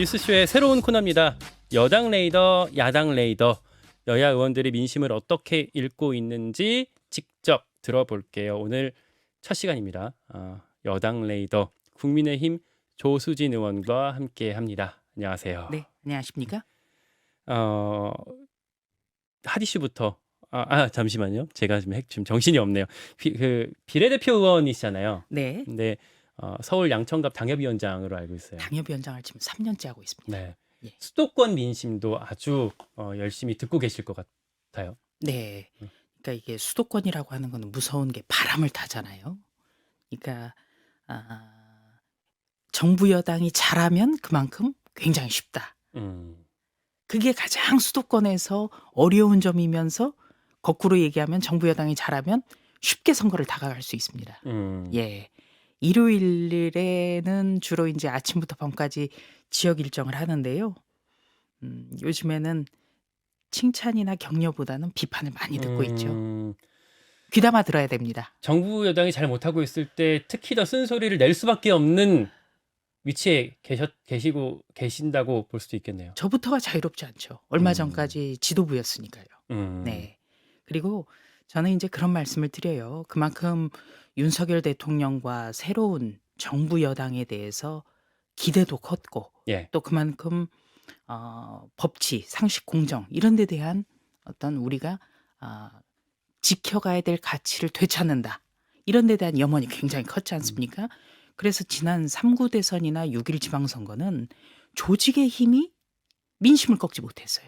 뉴스쇼의 새로운 코너입니다. 여당 레이더, 야당 레이더. 여야 의원들이 민심을 어떻게 읽고 있는지 직접 들어볼게요. 오늘 첫 시간입니다. 여당 레이더 국민의힘 조수진 의원과 함께합니다. 안녕하세요. 네, 안녕하십니까? 어, 핫 이슈부터. 잠시만요. 제가 지금 정신이 없네요. 비례대표 의원이시잖아요. 네, 근데 서울 양천갑 당협위원장으로 알고 있어요. 당협위원장을 지금 3년째 하고 있습니다. 네. 예. 수도권 민심도 아주 열심히 듣고 계실 것 같아요. 네, 그러니까 이게 수도권이라고 하는 거는 무서운 게 바람을 타잖아요. 그러니까 정부 여당이 잘하면 그만큼 굉장히 쉽다. 음, 그게 가장 수도권에서 어려운 점이면서 거꾸로 얘기하면 정부 여당이 잘하면 쉽게 선거를 다가갈 수 있습니다. 음, 예. 일요일에는 주로 이제 아침부터 밤까지 지역 일정을 하는데요. 요즘에는 칭찬이나 격려보다는 비판을 많이 듣고 있죠. 음, 귀담아 들어야 됩니다. 정부 여당이 잘 못하고 있을 때 특히 더 쓴소리를 낼 수밖에 없는 위치에 계신다고 볼 수도 있겠네요. 저부터가 자유롭지 않죠. 얼마 음. 전까지 지도부였으니까요. 네. 그리고 저는 이제 그런 말씀을 드려요. 그만큼 윤석열 대통령과 새로운 정부 여당에 대해서 기대도 컸고 예. 또 그만큼 법치, 상식, 공정 이런 데 대한 어떤 우리가 지켜가야 될 가치를 되찾는다. 이런 데 대한 염원이 굉장히 컸지 않습니까? 그래서 지난 3구 대선이나 6.1 지방선거는 조직의 힘이 민심을 꺾지 못했어요.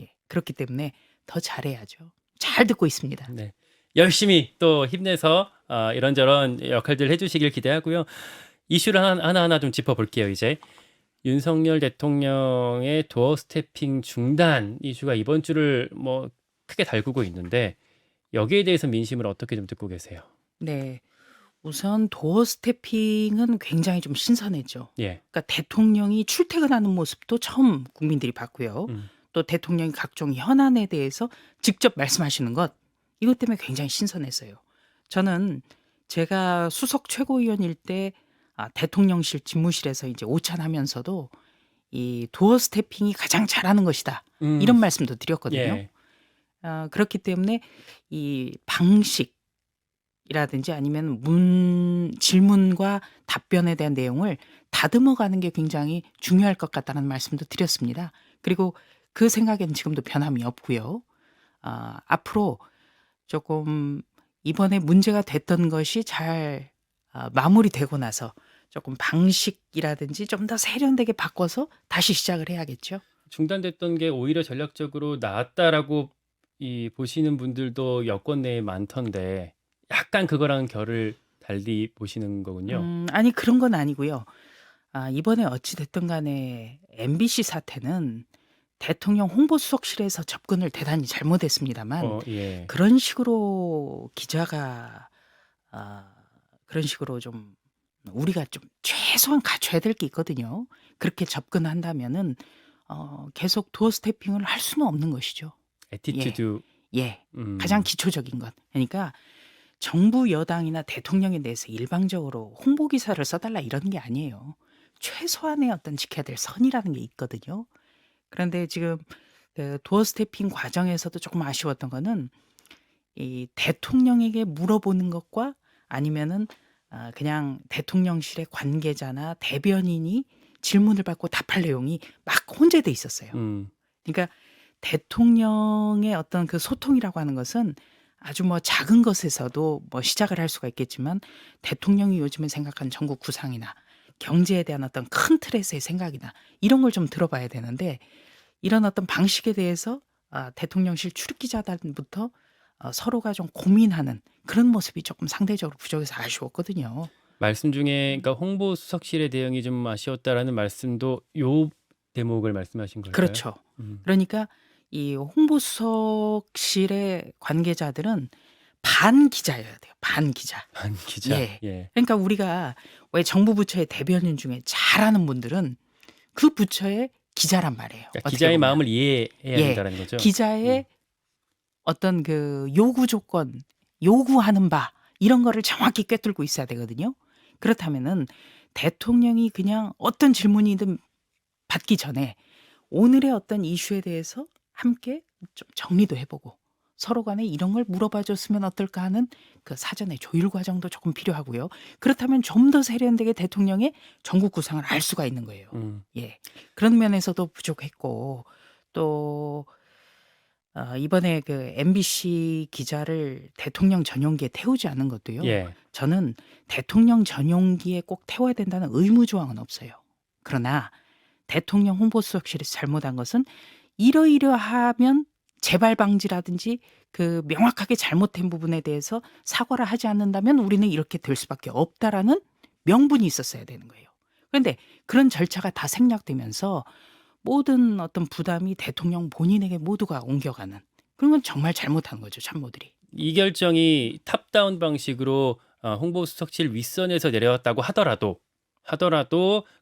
예, 그렇기 때문에 더 잘해야죠. 잘 듣고 있습니다. 네. 열심히 또 힘내서 이런저런 역할들 해주시길 기대하고요. 이슈를 하나하나 좀 짚어볼게요. 이제 윤석열 대통령의 도어 스태핑 중단 이슈가 이번 주를 뭐 크게 달구고 있는데 여기에 대해서 민심을 어떻게 좀 듣고 계세요? 네. 우선 도어 스태핑은 굉장히 좀 신선했죠. 예. 그러니까 대통령이 출퇴근하는 모습도 처음 국민들이 봤고요. 음, 또 대통령이 각종 현안에 대해서 직접 말씀하시는 것 이것 때문에 굉장히 신선했어요. 저는 제가 수석 최고위원일 때 대통령실 집무실에서 이제 오찬하면서도 이 도어 스태핑이 가장 잘하는 것이다. 음, 이런 말씀도 드렸거든요. 예. 그렇기 때문에 이 방식이라든지 아니면 질문과 답변에 대한 내용을 다듬어 가는 게 굉장히 중요할 것 같다는 말씀도 드렸습니다. 그리고 그 생각에는 지금도 변함이 없고요. 앞으로 조금 이번에 문제가 됐던 것이 잘 마무리되고 나서 조금 방식이라든지 좀 더 세련되게 바꿔서 다시 시작을 해야겠죠. 중단됐던 게 오히려 전략적으로 나았다라고 보시는 분들도 여권 내에 많던데 약간 그거랑 결을 달리 보시는 거군요. 아니 그런 건 아니고요. 이번에 어찌 됐든 간에 MBC 사태는 대통령 홍보수석실에서 접근을 대단히 잘못했습니다만 예. 그런 식으로 기자가 그런 식으로 좀 우리가 좀 최소한 갖춰야 될 게 있거든요. 그렇게 접근한다면은 계속 도어 스태핑을 할 수는 없는 것이죠. 애티튜드. 예. 가장 기초적인 것. 그러니까 정부 여당이나 대통령에 대해서 일방적으로 홍보 기사를 써달라 이런 게 아니에요. 최소한의 어떤 지켜야 될 선이라는 게 있거든요. 그런데 지금 그 도어 스태핑 과정에서도 조금 아쉬웠던 거는 이 대통령에게 물어보는 것과 아니면은 그냥 대통령실의 관계자나 대변인이 질문을 받고 답할 내용이 막 혼재돼 있었어요. 그러니까 대통령의 어떤 그 소통이라고 하는 것은 아주 뭐 작은 것에서도 뭐 시작을 할 수가 있겠지만 대통령이 요즘에 생각하는 전국 구상이나 경제에 대한 어떤 큰 틀에서의 생각이나 이런 걸 좀 들어봐야 되는데 이런 어떤 방식에 대해서 대통령실 출입 기자단부터 서로가 좀 고민하는 그런 모습이 조금 상대적으로 부족해서 아쉬웠거든요. 말씀 중에 그러니까 홍보수석실의 대응이 좀 아쉬웠다라는 말씀도 요 대목을 말씀하신 걸까요? 그렇죠. 그러니까 이 홍보수석실의 관계자들은 반 기자여야 돼요. 반 기자. 반 기자. 예. 예. 그러니까 우리가 왜 정부 부처의 대변인 중에 잘하는 분들은 그 부처의 기자란 말이에요. 그러니까 어떻게 기자의 보면. 마음을 이해해야 예. 된다는 거죠. 기자의 어떤 그 요구 조건, 요구하는 바 이런 거를 정확히 꿰뚫고 있어야 되거든요. 그렇다면은 대통령이 그냥 어떤 질문이든 받기 전에 오늘의 어떤 이슈에 대해서 함께 좀 정리도 해보고 서로 간에 이런 걸 물어봐 줬으면 어떨까 하는 그 사전의 조율 과정도 조금 필요하고요. 그렇다면 좀 더 세련되게 대통령의 전국 구상을 알 수가 있는 거예요. 예. 그런 면에서도 부족했고 또 이번에 그 MBC 기자를 대통령 전용기에 태우지 않은 것도요. 예. 저는 대통령 전용기에 꼭 태워야 된다는 의무 조항은 없어요. 그러나 대통령 홍보수석실에서 잘못한 것은 이러이러하면 재발 방지라든지 그 명확하게 잘못된 부분에 대해서 사과를 하지 않는다면 우리는 이렇게 될 수밖에 없다라는 명분이 있었어야 되는 거예요. 그런데 그런 절차가 다 생략되면서 모든 어떤 부담이 대통령 본인에게 모두가 옮겨가는 그런 건 정말 잘못한 거죠, 참모들이. 이 결정이 탑다운 방식으로 홍보수석실 윗선에서 내려왔다고 하더라도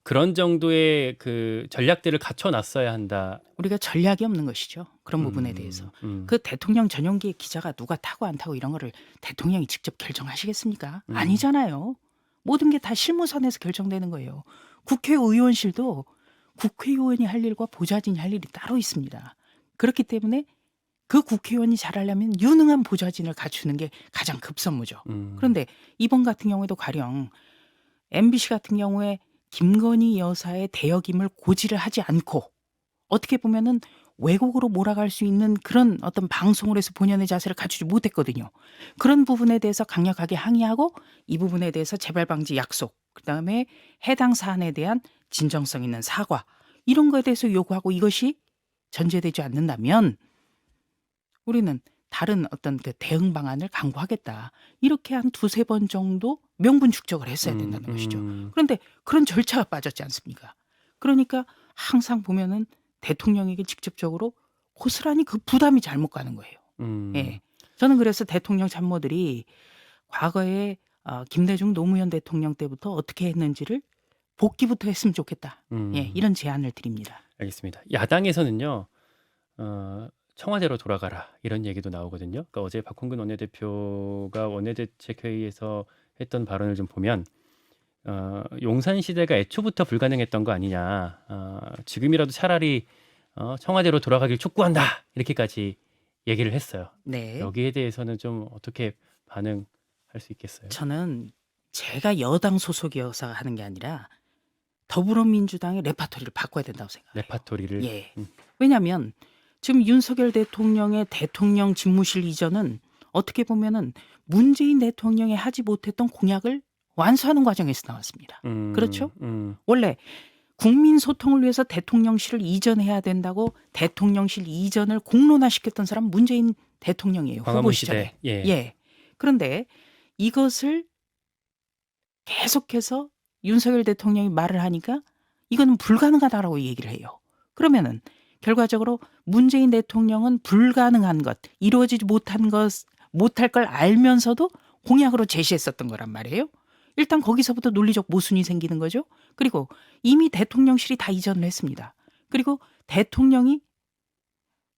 그런 정도의 그 전략들을 갖춰놨어야 한다. 우리가 전략이 없는 것이죠. 그런 부분에 대해서. 그 대통령 전용기의 기자가 누가 타고 안 타고 이런 거를 대통령이 직접 결정하시겠습니까? 아니잖아요. 모든 게 다 실무선에서 결정되는 거예요. 국회의원실도 국회의원이 할 일과 보좌진이 할 일이 따로 있습니다. 그렇기 때문에 그 국회의원이 잘하려면 유능한 보좌진을 갖추는 게 가장 급선무죠. 그런데 이번 같은 경우에도 가령 MBC 같은 경우에 김건희 여사의 대역임을 고지를 하지 않고 어떻게 보면은 왜곡으로 몰아갈 수 있는 그런 어떤 방송을 해서 본연의 자세를 갖추지 못했거든요. 그런 부분에 대해서 강력하게 항의하고 이 부분에 대해서 재발 방지 약속, 그다음에 해당 사안에 대한 진정성 있는 사과 이런 거에 대해서 요구하고 이것이 전제되지 않는다면 우리는 다른 어떤 그 대응 방안을 강구하겠다. 이렇게 한 두세 번 정도 명분 축적을 했어야 된다는 것이죠. 그런데 그런 절차가 빠졌지 않습니까? 그러니까 항상 보면은 대통령에게 직접적으로 고스란히 그 부담이 잘못 가는 거예요. 예. 저는 그래서 대통령 참모들이 과거에 김대중 노무현 대통령 때부터 어떻게 했는지를 복기부터 했으면 좋겠다. 예, 이런 제안을 드립니다. 알겠습니다. 야당에서는요. 청와대로 돌아가라 이런 얘기도 나오거든요. 그러니까 어제 박홍근 원내대표가 원내대책회의에서 했던 발언을 좀 보면 용산 시대가 애초부터 불가능했던 거 아니냐. 지금이라도 차라리 청와대로 돌아가길 촉구한다 이렇게까지 얘기를 했어요. 네. 여기에 대해서는 좀 어떻게 반응할 수 있겠어요? 저는 제가 여당 소속이어서 하는 게 아니라 더불어민주당의 레파토리를 바꿔야 된다고 생각해요. 레파토리를. 예. 왜냐하면 지금 윤석열 대통령의 대통령 집무실 이전은 어떻게 보면은 문재인 대통령이 하지 못했던 공약을 완수하는 과정에서 나왔습니다. 그렇죠? 원래 국민 소통을 위해서 대통령실을 이전해야 된다고 대통령실 이전을 공론화시켰던 사람은 문재인 대통령이에요. 후보 광화문 시절에. 시대. 예. 예. 그런데 이것을 계속해서 윤석열 대통령이 말을 하니까 이거는 불가능하다라고 얘기를 해요. 그러면은 결과적으로 문재인 대통령은 불가능한 것, 이루어지지 못할 걸 알면서도 공약으로 제시했었던 거란 말이에요. 일단 거기서부터 논리적 모순이 생기는 거죠. 그리고 이미 대통령실이 다 이전을 했습니다. 그리고 대통령이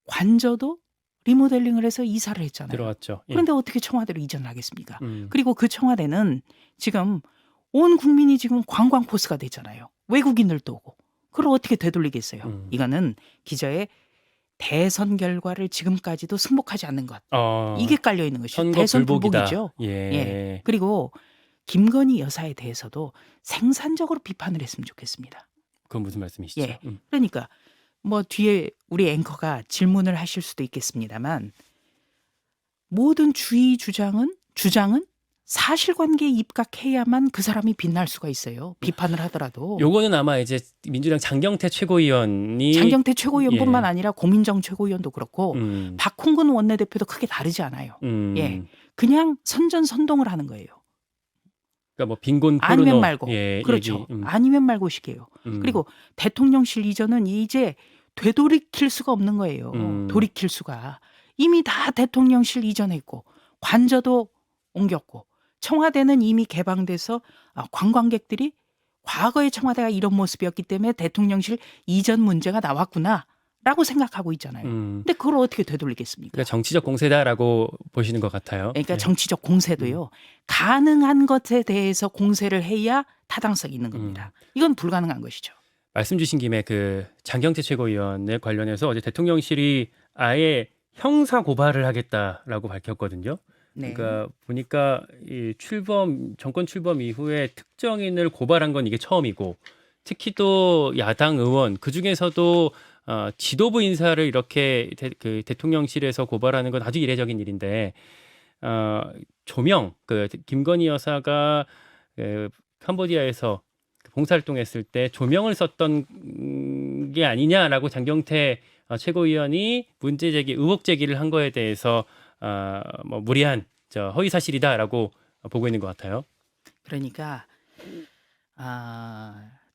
관저도 리모델링을 해서 이사를 했잖아요. 들어왔죠. 예. 그런데 어떻게 청와대로 이전을 하겠습니까? 그리고 그 청와대는 지금 온 국민이 지금 관광 코스가 됐잖아요. 외국인들도 오고. 그걸 어떻게 되돌리겠어요? 이거는 기자의 대선 결과를 지금까지도 승복하지 않는 것. 이게 깔려 있는 것이죠. 선거 대선 불복이다. 불복이죠. 예. 예. 그리고 김건희 여사에 대해서도 생산적으로 비판을 했으면 좋겠습니다. 그건 무슨 말씀이시죠? 예. 그러니까 뭐 뒤에 우리 앵커가 질문을 하실 수도 있겠습니다만 모든 주장은 사실관계에 입각해야만 그 사람이 빛날 수가 있어요. 비판을 하더라도. 요거는 아마 이제 민주당 장경태 최고위원이 장경태 최고위원뿐만 예. 아니라 고민정 최고위원도 그렇고 박홍근 원내대표도 크게 다르지 않아요. 예, 그냥 선전선동을 하는 거예요. 그러니까 뭐 빈곤 포르노 아니면 말고. 예, 그렇죠. 얘기, 아니면 말고식이에요. 그리고 대통령실 이전은 이제 되돌이킬 수가 없는 거예요. 돌이킬 수가. 이미 다 대통령실 이전했고 관저도 옮겼고 청와대는 이미 개방돼서 관광객들이 과거의 청와대가 이런 모습이었기 때문에 대통령실 이전 문제가 나왔구나라고 생각하고 있잖아요. 근데 그걸 어떻게 되돌리겠습니까? 그러니까 정치적 공세다라고 보시는 것 같아요. 그러니까 예. 정치적 공세도요. 가능한 것에 대해서 공세를 해야 타당성이 있는 겁니다. 이건 불가능한 것이죠. 말씀 주신 김에 그 장경태 최고위원에 관련해서 어제 대통령실이 아예 형사 고발을 하겠다라고 밝혔거든요. 네. 그러니까 보니까 이 정권 출범 이후에 특정인을 고발한 건 이게 처음이고, 특히 또 야당 의원 그 중에서도 지도부 인사를 이렇게 그 대통령실에서 고발하는 건 아주 이례적인 일인데, 조명 그 김건희 여사가 그 캄보디아에서 봉사활동했을 때 조명을 썼던 게 아니냐라고 장경태 최고위원이 문제 제기, 의혹 제기를 한 거에 대해서 뭐 무리한 허위 사실이다라고 보고 있는 것 같아요. 그러니까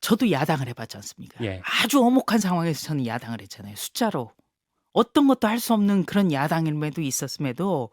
저도 야당을 해봤지 않습니까? 예. 아주 엄혹한 상황에서 저는 야당을 했잖아요. 숫자로 어떤 것도 할 수 없는 그런 야당임에도 있었음에도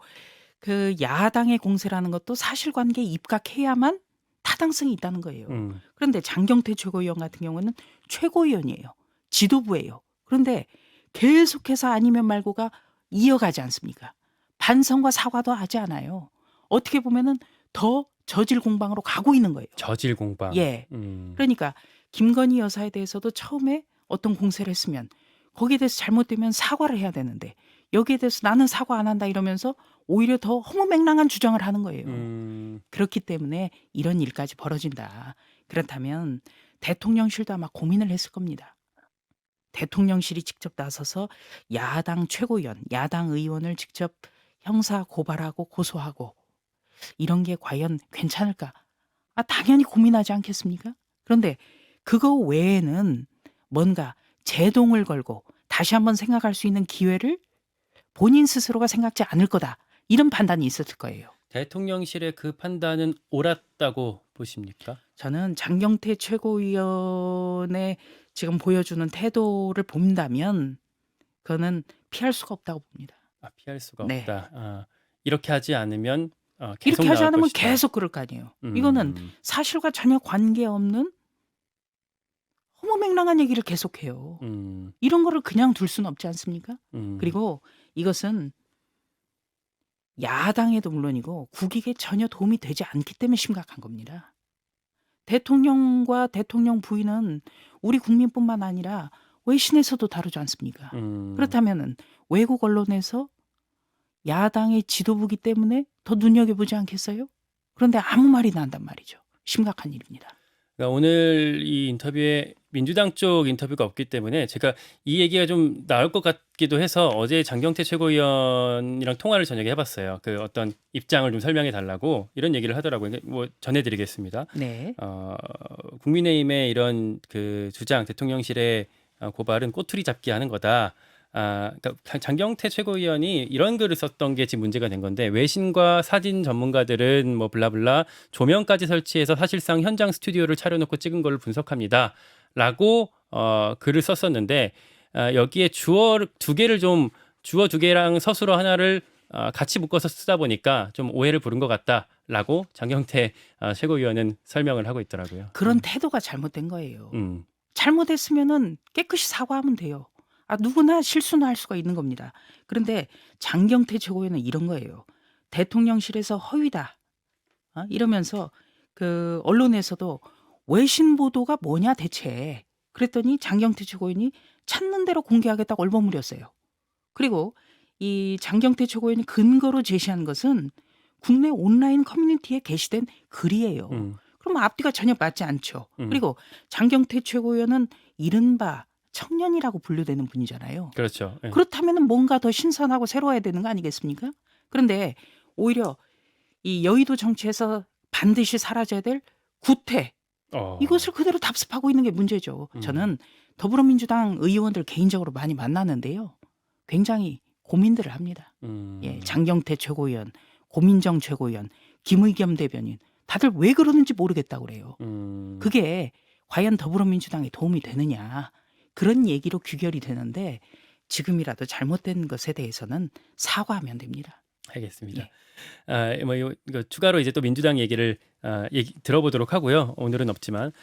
그 야당의 공세라는 것도 사실관계에 입각해야만 타당성이 있다는 거예요. 그런데 장경태 최고위원 같은 경우는 최고위원이에요. 지도부예요. 그런데 계속해서 아니면 말고가 이어가지 않습니까? 반성과 사과도 하지 않아요. 어떻게 보면은 더 저질 공방으로 가고 있는 거예요. 저질 공방. 예. 그러니까 김건희 여사에 대해서도 처음에 어떤 공세를 했으면 거기에 대해서 잘못되면 사과를 해야 되는데 여기에 대해서 나는 사과 안 한다 이러면서 오히려 더 허무맹랑한 주장을 하는 거예요. 그렇기 때문에 이런 일까지 벌어진다. 그렇다면 대통령실도 아마 고민을 했을 겁니다. 대통령실이 직접 나서서 야당 최고위원, 야당 의원을 직접 형사 고발하고 고소하고 이런 게 과연 괜찮을까? 당연히 고민하지 않겠습니까? 그런데 그거 외에는 뭔가 제동을 걸고 다시 한번 생각할 수 있는 기회를 본인 스스로가 생각지 않을 거다. 이런 판단이 있었을 거예요. 대통령실의 그 판단은 옳았다고 보십니까? 저는 장경태 최고위원의 지금 보여주는 태도를 본다면 그거는 피할 수가 없다고 봅니다. 피할 수가 네. 없다. 이렇게 하지 않으면 계속 이렇게 하지 나올 않으면 것이다. 계속 그럴 거 아니에요. 이거는 사실과 전혀 관계없는 허무맹랑한 얘기를 계속해요. 이런 거를 그냥 둘 수는 없지 않습니까? 그리고 이것은 야당에도 물론이고 국익에 전혀 도움이 되지 않기 때문에 심각한 겁니다. 대통령과 대통령 부인은 우리 국민뿐만 아니라 외신에서도 다루지 않습니까? 그렇다면 외국 언론에서 야당의 지도부기 때문에 더 눈여겨보지 않겠어요? 그런데 아무 말이나 한단 말이죠. 심각한 일입니다. 그러니까 오늘 이 인터뷰에 민주당 쪽 인터뷰가 없기 때문에 제가 이 얘기가 좀 나올 것 같기도 해서 어제 장경태 최고위원이랑 통화를 저녁에 해봤어요. 그 어떤 입장을 좀 설명해 달라고 이런 얘기를 하더라고요. 뭐 전해드리겠습니다. 네. 국민의힘의 이런 그 주장, 대통령실의 고발은 꼬투리 잡기 하는 거다. 그러니까 장경태 최고위원이 이런 글을 썼던 게 지금 문제가 된 건데, 외신과 사진 전문가들은 뭐 블라블라 조명까지 설치해서 사실상 현장 스튜디오를 차려놓고 찍은 걸 분석합니다라고 글을 썼었는데, 여기에 주어 두 개랑 서술어 하나를 같이 묶어서 쓰다 보니까 좀 오해를 부른 것 같다라고 장경태 최고위원은 설명을 하고 있더라고요. 그런 태도가 잘못된 거예요. 잘못했으면은 깨끗이 사과하면 돼요. 누구나 실수는 할 수가 있는 겁니다. 그런데 장경태 최고위원은 이런 거예요. 대통령실에서 허위다. 이러면서 그 언론에서도 외신 보도가 뭐냐 대체. 그랬더니 장경태 최고위원이 찾는 대로 공개하겠다고 얼버무렸어요. 그리고 이 장경태 최고위원이 근거로 제시한 것은 국내 온라인 커뮤니티에 게시된 글이에요. 그럼 앞뒤가 전혀 맞지 않죠. 그리고 장경태 최고위원은 이른바 청년이라고 분류되는 분이잖아요. 그렇죠. 예. 그렇다면 뭔가 더 신선하고 새로워야 되는 거 아니겠습니까? 그런데 오히려 이 여의도 정치에서 반드시 사라져야 될 구태, 이것을 그대로 답습하고 있는 게 문제죠. 저는 더불어민주당 의원들 개인적으로 많이 만나는데요. 굉장히 고민들을 합니다. 예, 장경태 최고위원, 고민정 최고위원, 김의겸 대변인 다들 왜 그러는지 모르겠다고 그래요. 그게 과연 더불어민주당에 도움이 되느냐. 그런 얘기로 귀결이 되는데 지금이라도 잘못된 것에 대해서는 사과하면 됩니다. 알겠습니다. 이거 추가로 이제 또 민주당 얘기를 들어보도록 하고요. 오늘은 없지만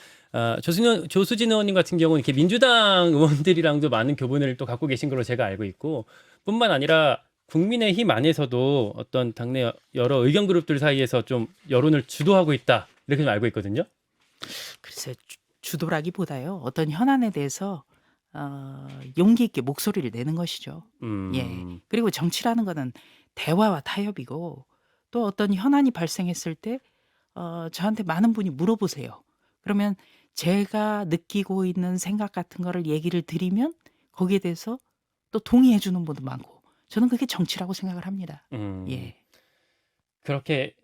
조수진 의원님 같은 경우는 이렇게 민주당 의원들이랑도 많은 교분을 또 갖고 계신 걸로 제가 알고 있고, 뿐만 아니라 국민의힘 안에서도 어떤 당내 여러 의견 그룹들 사이에서 좀 여론을 주도하고 있다, 이렇게 좀 알고 있거든요. 글쎄 주도라기보다요. 어떤 현안에 대해서 용기 있게 목소리를 내는 것이죠. 예. 그리고 정치라는 거는 대화와 타협이고 또 어떤 현안이 발생했을 때 저한테 많은 분이 물어보세요. 그러면 제가 느끼고 있는 생각 같은 거를 얘기를 드리면 거기에 대해서 또 동의해 주는 분도 많고 저는 그게 정치라고 생각을 합니다. 예. 그렇게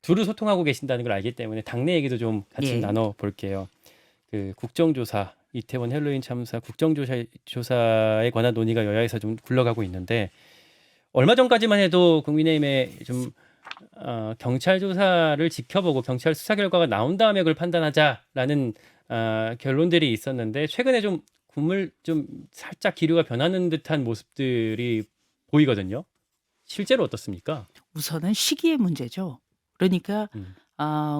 두루 소통하고 계신다는 걸 알기 때문에 당내 얘기도 좀 같이 예. 나눠 볼게요. 그 국정조사, 이태원 헬로윈 참사 국정조사에 관한 논의가 여야에서 좀 굴러가고 있는데 얼마 전까지만 해도 국민의힘에 좀 경찰 조사를 지켜보고 경찰 수사 결과가 나온 다음에 그걸 판단하자라는 결론들이 있었는데 최근에 좀 살짝 기류가 변하는 듯한 모습들이 보이거든요. 실제로 어떻습니까? 우선은 시기의 문제죠. 그러니까 음,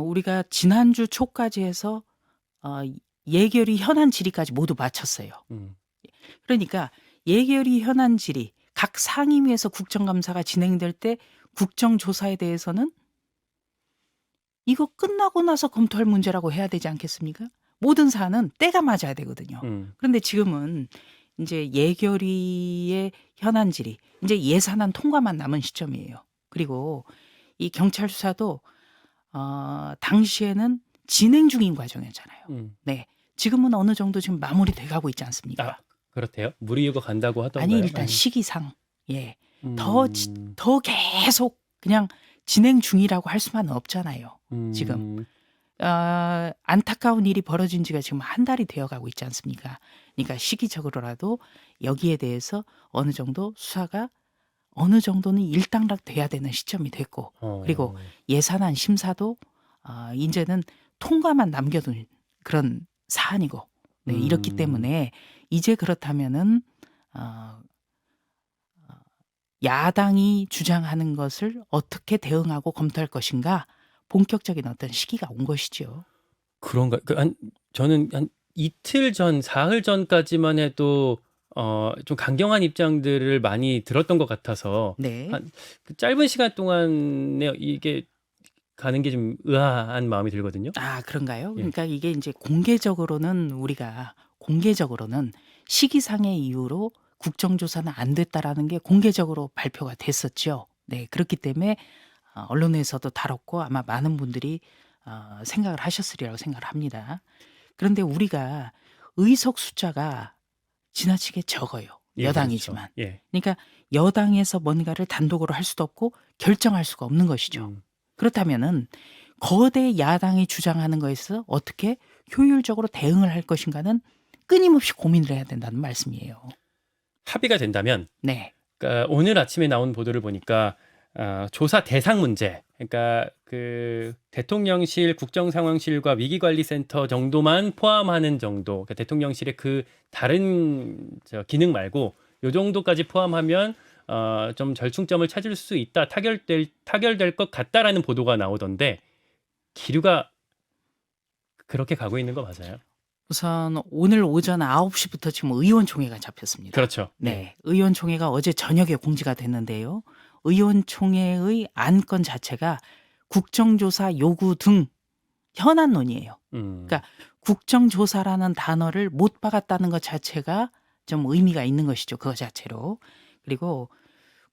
우리가 지난주 초까지 해서 예결위 현안 질의까지 모두 마쳤어요. 음, 그러니까 예결위 현안 질의 각 상임위에서 국정감사가 진행될 때 국정조사에 대해서는 이거 끝나고 나서 검토할 문제라고 해야 되지 않겠습니까? 모든 사안은 때가 맞아야 되거든요. 그런데 지금은 이제 예결위의 현안 질의, 이제 예산안 통과만 남은 시점이에요. 그리고 이 경찰 수사도 당시에는 진행 중인 과정이었잖아요. 네, 지금은 어느 정도 지금 마무리돼 가고 있지 않습니까? 그렇대요. 무리유가 간다고 아니 하던가요? 일단 시기상 예, 음, 더 계속 그냥 진행 중이라고 할 수만은 없잖아요. 지금 안타까운 일이 벌어진 지가 지금 한 달이 되어가고 있지 않습니까? 그러니까 시기적으로라도 여기에 대해서 어느 정도 수사가 어느 정도는 일단락 돼야 되는 시점이 됐고 그리고 예산안 심사도 이제는 통과만 남겨둔 그런 사안이고 네, 이렇기 때문에 이제 그렇다면은 야당이 주장하는 것을 어떻게 대응하고 검토할 것인가 본격적인 어떤 시기가 온 것이죠. 그런가? 저는 한 이틀 전, 사흘 전까지만 해도 좀 강경한 입장들을 많이 들었던 것 같아서 네. 그 짧은 시간 동안에 이게 가는 게 좀 의아한 마음이 들거든요. 그런가요? 예. 그러니까 이게 이제 공개적으로는 시기상의 이유로 국정조사는 안 됐다라는 게 공개적으로 발표가 됐었죠. 네, 그렇기 때문에 언론에서도 다뤘고 아마 많은 분들이 생각을 하셨으리라고 생각을 합니다. 그런데 우리가 의석 숫자가 지나치게 적어요. 예, 여당이지만. 그렇죠. 예. 그러니까 여당에서 뭔가를 단독으로 할 수도 없고 결정할 수가 없는 것이죠. 그렇다면은 거대 야당이 주장하는 것에서 어떻게 효율적으로 대응을 할 것인가는 끊임없이 고민을 해야 된다는 말씀이에요. 합의가 된다면 네. 그러니까 오늘 아침에 나온 보도를 보니까 조사 대상 문제, 그러니까 그 대통령실, 국정상황실과 위기관리센터 정도만 포함하는 정도, 그러니까 대통령실의 그 다른 기능 말고 요 정도까지 포함하면 좀 절충점을 찾을 수 있다, 타결될 것 같다라는 보도가 나오던데 기류가 그렇게 가고 있는 거 맞아요? 우선 오늘 오전 9시부터 지금 의원총회가 잡혔습니다. 그렇죠. 네. 의원총회가 어제 저녁에 공지가 됐는데요. 의원총회의 안건 자체가 국정조사 요구 등 현안 논의예요. 그러니까 국정조사라는 단어를 못 박았다는 것 자체가 좀 의미가 있는 것이죠. 그거 자체로. 그리고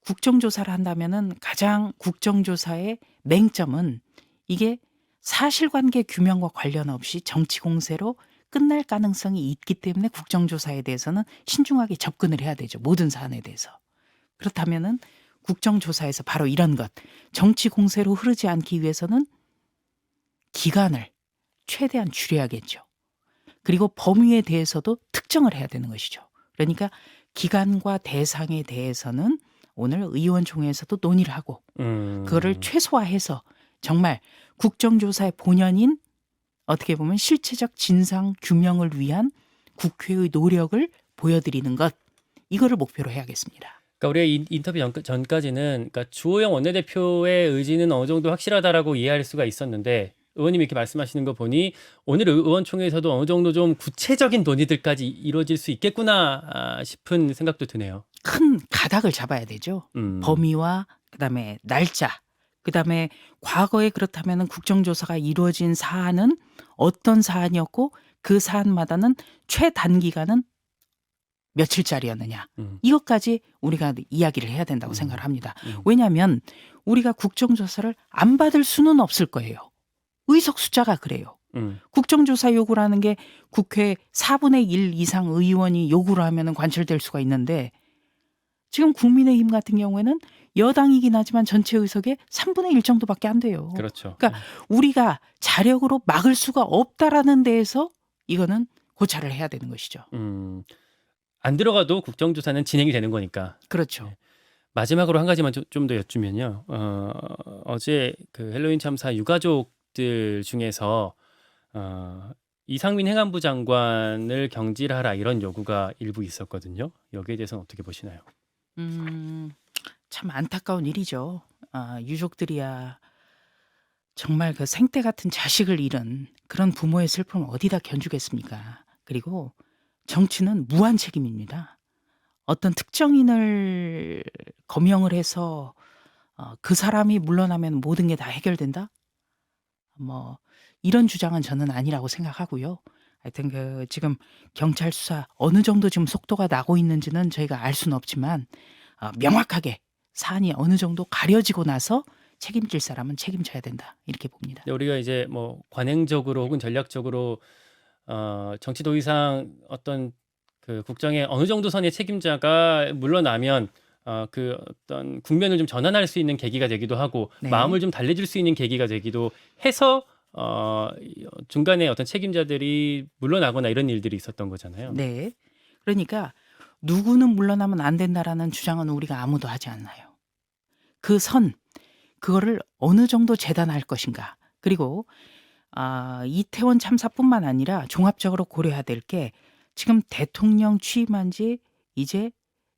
국정조사를 한다면은 가장 국정조사의 맹점은 이게 사실관계 규명과 관련 없이 정치 공세로 끝날 가능성이 있기 때문에 국정조사에 대해서는 신중하게 접근을 해야 되죠. 모든 사안에 대해서. 그렇다면은 국정조사에서 바로 이런 것, 정치 공세로 흐르지 않기 위해서는 기간을 최대한 줄여야겠죠. 그리고 범위에 대해서도 특정을 해야 되는 것이죠. 그러니까 기간과 대상에 대해서는 오늘 의원총회에서도 논의를 하고 그거를 최소화해서 정말 국정조사의 본연인 어떻게 보면 실체적 진상 규명을 위한 국회의 노력을 보여드리는 것 이거를 목표로 해야겠습니다. 그러니까 우리가 인터뷰 전까지는 그러니까 주호영 원내대표의 의지는 어느 정도 확실하다라고 이해할 수가 있었는데 의원님이 이렇게 말씀하시는 거 보니 오늘 의원총회에서도 어느 정도 좀 구체적인 논의들까지 이루어질 수 있겠구나 싶은 생각도 드네요. 큰 가닥을 잡아야 되죠. 범위와 그다음에 날짜 그다음에 과거에 그렇다면은 국정조사가 이루어진 사안은 어떤 사안이었고 그 사안마다는 최단기간은 며칠짜리였느냐. 음. 이것까지 우리가 이야기를 해야 된다고 음. 생각을 합니다. 음. 왜냐하면 우리가 국정조사를 안 받을 수는 없을 거예요. 의석 숫자가 그래요. 국정조사 요구라는 게 국회 4분의 1 이상 의원이 요구를 하면은 관철될 수가 있는데 지금 국민의힘 같은 경우에는 여당이긴 하지만 전체 의석의 3분의 1 정도밖에 안 돼요. 그렇죠. 그러니까 우리가 자력으로 막을 수가 없다라는 데에서 이거는 고찰을 해야 되는 것이죠. 안 들어가도 국정조사는 진행이 되는 거니까. 그렇죠. 네. 마지막으로 한 가지만 좀 더 여쭈면요. 어제 그 헬로윈 참사 유가족들 중에서 이상민 행안부 장관을 경질하라 이런 요구가 일부 있었거든요. 여기에 대해서는 어떻게 보시나요? 참 안타까운 일이죠. 유족들이야 정말 그 생떼 같은 자식을 잃은 그런 부모의 슬픔을 어디다 견주겠습니까? 그리고 정치는 무한 책임입니다. 어떤 특정인을 거명을 해서 그 사람이 물러나면 모든 게 다 해결된다? 뭐 이런 주장은 저는 아니라고 생각하고요. 하여튼 그 지금 경찰 수사 어느 정도 지금 속도가 나고 있는지는 저희가 알 수는 없지만 명확하게 사안이 어느 정도 가려지고 나서 책임질 사람은 책임져야 된다. 이렇게 봅니다. 근데 우리가 이제 뭐 관행적으로 혹은 전략적으로 정치 도의상 어떤 그 국정의 어느 정도 선의 책임자가 물러나면 그 어떤 국면을 좀 전환할 수 있는 계기가 되기도 하고 네. 마음을 좀 달래줄 수 있는 계기가 되기도 해서 중간에 어떤 책임자들이 물러나거나 이런 일들이 있었던 거잖아요. 네. 그러니까 누구는 물러나면 안 된다라는 주장은 우리가 아무도 하지 않나요. 그 선, 그거를 어느 정도 재단할 것인가. 그리고 이태원 참사뿐만 아니라 종합적으로 고려해야 될 게 지금 대통령 취임한 지 이제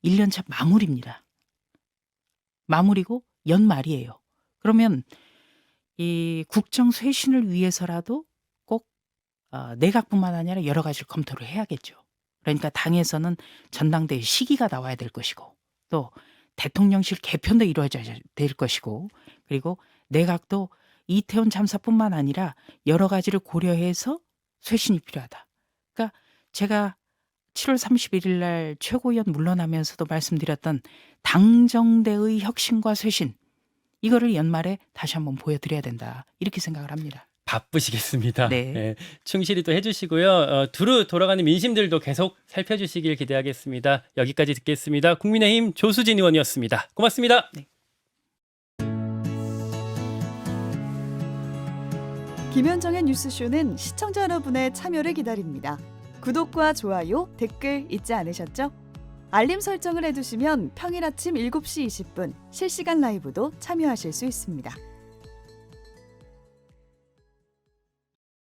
1년 차 마무리입니다. 마무리고 연말이에요. 그러면 이 국정 쇄신을 위해서라도 꼭 내각뿐만 아니라 여러 가지를 검토를 해야겠죠. 그러니까 당에서는 전당대회 시기가 나와야 될 것이고 또 대통령실 개편도 이루어져야 될 것이고 그리고 내각도 이태원 참사뿐만 아니라 여러 가지를 고려해서 쇄신이 필요하다. 그러니까 제가 7월 31일 날 최고위원 물러나면서도 말씀드렸던 당정대의 혁신과 쇄신 이거를 연말에 다시 한번 보여드려야 된다. 이렇게 생각을 합니다. 바쁘시겠습니다. 네. 네, 충실히 또 해주시고요. 두루 돌아가는 민심들도 계속 살펴주시길 기대하겠습니다. 여기까지 듣겠습니다. 국민의힘 조수진 의원이었습니다. 고맙습니다. 네. 김현정의 뉴스쇼는 시청자 여러분의 참여를 기다립니다. 구독과 좋아요, 댓글 잊지 않으셨죠? 알림 설정을 해두시면 평일 아침 7시 20분 실시간 라이브도 참여하실 수 있습니다.